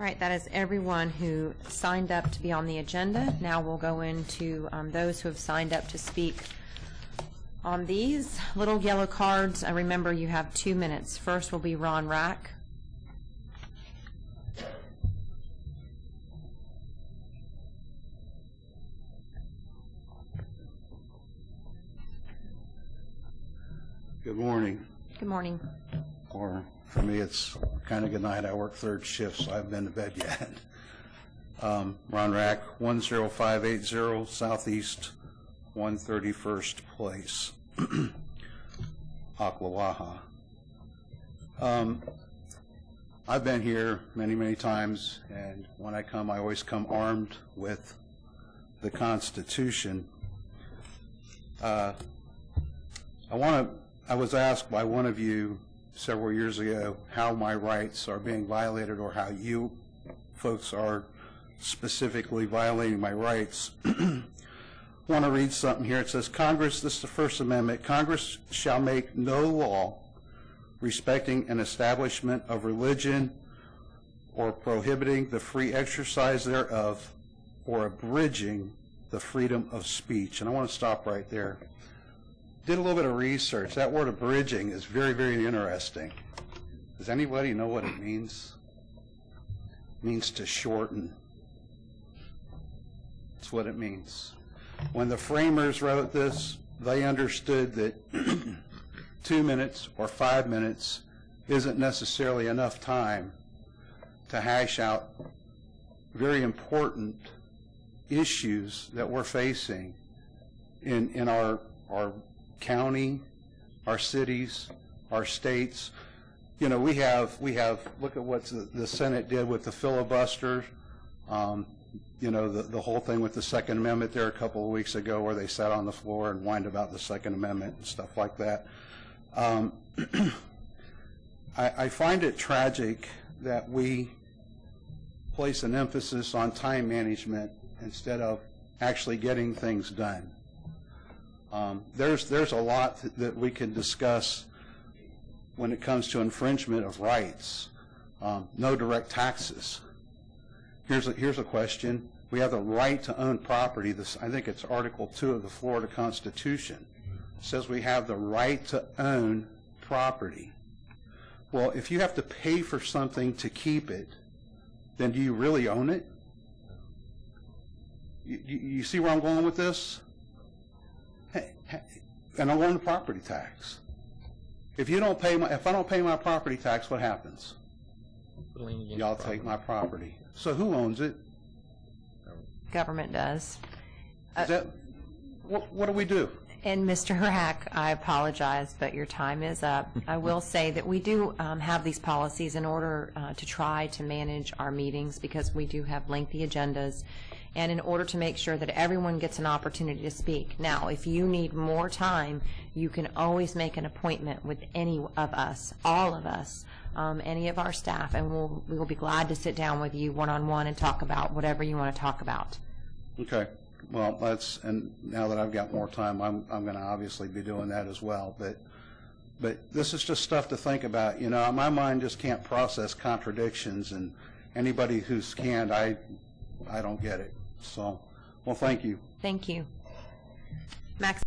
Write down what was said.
All right, that is everyone who signed up to be on the agenda. Now we'll go into those who have signed up to speak on these little yellow cards. Remember, you have 2 minutes. First will be Ron Raack. Good morning. Good morning. Or for me, it's kind of good night. I work third shift, so I haven't been to bed yet. Ron Raack, 10580 Southeast 131st Place, Ocklawaha. I've been here many, many times, and when I come, I always come armed with the Constitution. I was asked by one of you several years ago how my rights are being violated, or how you folks are specifically violating my rights. I want to read something here. It says, Congress, this is the First Amendment, Congress shall make no law respecting an establishment of religion or prohibiting the free exercise thereof or abridging the freedom of speech. And I want to stop right there. Did a little bit of research. That word abridging is very, very interesting. Does anybody know what it means? It means to shorten. That's what it means. When the framers wrote this, they understood that 2 minutes or 5 minutes isn't necessarily enough time to hash out very important issues that we're facing in our county, our cities, our states. You know, we have look at what the Senate did with the filibuster. You know, the whole thing with the Second Amendment there a couple of weeks ago, where they sat on the floor and whined about the Second Amendment and stuff like that. I find it tragic that we place an emphasis on time management instead of actually getting things done. There's a lot that we can discuss when it comes to infringement of rights. No direct taxes. Here's a question. We have the right to own property. I think it's Article 2 of the Florida Constitution. It says we have the right to own property. Well, if you have to pay for something to keep it, then do you really own it? You see where I'm going with this? And I'm going to property tax. If I don't pay my property tax, what happens? Y'all take my property. So who owns it? Government does. What do we do? And Mr. Raack, I apologize, but your time is up. I will say that we do have these policies in order to try to manage our meetings, because we do have lengthy agendas, and in order to make sure that everyone gets an opportunity to speak. Now, if you need more time, you can always make an appointment with any of us, all of us, any of our staff, and we will be glad to sit down with you one-on-one and talk about whatever you want to talk about. Okay. Well, and now that I've got more time, I'm going to obviously be doing that as well. But this is just stuff to think about. You know, my mind just can't process contradictions, and anybody who's can, I don't get it. So, well, thank you. Thank you. Max.